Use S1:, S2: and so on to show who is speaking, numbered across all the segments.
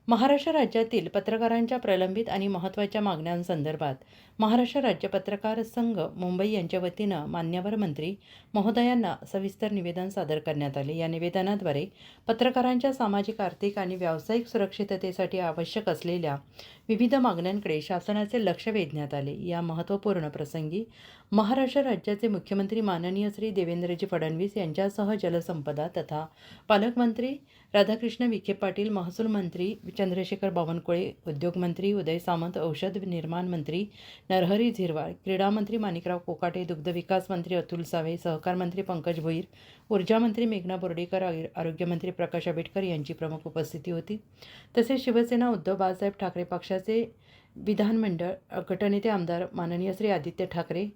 S1: महाराष्ट्र राज्यातील पत्रकारांच्या प्रलंबित आणि महत्त्वाच्या मागण्यांसंदर्भात महाराष्ट्र राज्य पत्रकार संघ मुंबई यांच्या वतीनं मान्यवर मंत्री महोदयांना सविस्तर निवेदन सादर करण्यात आले। या निवेदनाद्वारे पत्रकारांच्या सामाजिक, आर्थिक आणि व्यावसायिक सुरक्षिततेसाठी आवश्यक असलेल्या विविध मागण्यांकडे शासनाचे लक्ष वेधण्यात आले। या महत्त्वपूर्ण प्रसंगी महाराष्ट्र राज्याचे मुख्यमंत्री माननीय श्री देवेंद्रजी फडणवीस यांच्यासह जलसंपदा तथा पालकमंत्री राधाकृष्ण विखे पाटील, महसूल मंत्री चंद्रशेखर बावनकुळे, उद्योग मंत्री उदय सामंत, औषध निर्माण मंत्री नरहरी झिरवाळ, क्रीडा मंत्री माणिकराव कोकाटे, दुग्ध विकास मंत्री अतुल सावे, सहकार मंत्री पंकज भोईर, ऊर्जा मंत्री मेघना बोर्डीकर, आरोग्य मंत्री प्रकाश आंबेडकर यांची प्रमुख उपस्थिती होती। तसेच शिवसेना उद्धव बाळासाहेब ठाकरे पक्षाचे विधानमंडळ गटनेते आमदार माननीय श्री आदित्य ठाकरे,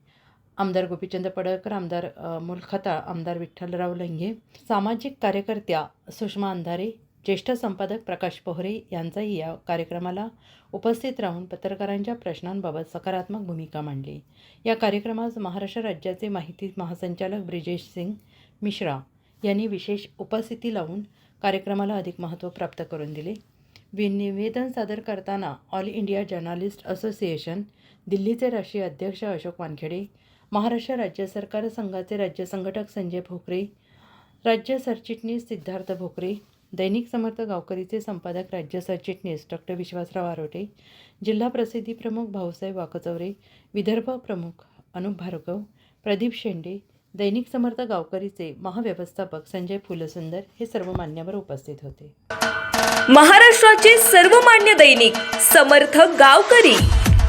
S1: आमदार गोपीचंद पडळकर, आमदार अमोल खताळ, आमदार विठ्ठलराव लंघे, सामाजिक कार्यकर्त्या सुषमा अंधारे, ज्येष्ठ संपादक प्रकाश पोहरे यांचाही या कार्यक्रमाला उपस्थित राहून पत्रकारांच्या प्रश्नांबाबत सकारात्मक भूमिका मांडली। या कार्यक्रमास महाराष्ट्र राज्याचे माहिती महासंचालक ब्रिजेश सिंग मिश्रा यांनी विशेष उपस्थिती लावून कार्यक्रमाला अधिक महत्त्व प्राप्त करून दिले। निवेदन सादर करताना ऑल इंडिया जर्नलिस्ट असोसिएशन दिल्लीचे राष्ट्रीय अध्यक्ष अशोक वानखेडे, महाराष्ट्र राज्य सरकार संघाचे राज्य संघटक संजय भोकरे, राज्य सरचिटणीस सिद्धार्थ भोकरे, दैनिक समर्थ गावकरीचे संपादक राज्य सरचिटणीस डॉक्टर विश्वासराव आरोटे, जिल्हा प्रसिद्धी प्रमुख भाऊसाहेब वाकचौरे, विदर्भ प्रमुख अनुप भार्गव, प्रदीप शेंडे, दैनिक समर्थ गावकरीचे महाव्यवस्थापक संजय फुलसुंदर हे सर्व मान्यवर उपस्थित होते।
S2: महाराष्ट्राचे सर्वमान्य दैनिक समर्थ गावकरी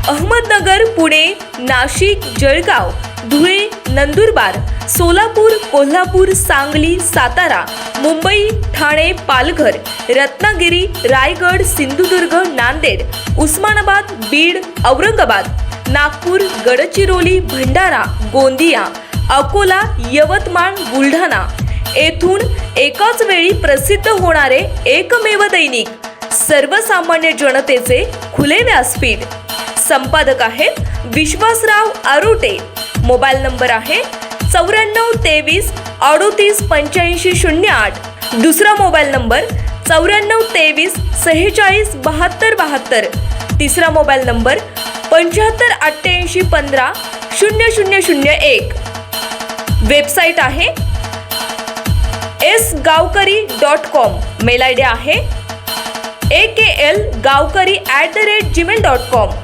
S2: अहमदनगर, पुणे, नाशिक, जळगाव, धुळे, नंदुरबार, सोलापूर, कोल्हापूर, सांगली, सातारा, मुंबई, ठाणे, पालघर, रत्नागिरी, रायगड, सिंधुदुर्ग, नांदेड, उस्मानाबाद, बीड, औरंगाबाद, नागपूर, गडचिरोली, भंडारा, गोंदिया, अकोला, यवतमाळ, बुलढाणा येथून एकाच वेळी प्रसिद्ध होणारे एकमेव दैनिक, सर्वसामान्य जनतेचे खुले व्यासपीठ। संपादक आहेत विश्वासराव आरोटे। मोबाईल नंबर आहे 9423 38 85 08। दुसरा मोबाईल नंबर 9423 46 72 72। तिसरा मोबाईल नंबर 75 88 15 0001। वेबसाईट आहे sgavkari.com। मेल आयडी आहे aklgavkari@gmail.com।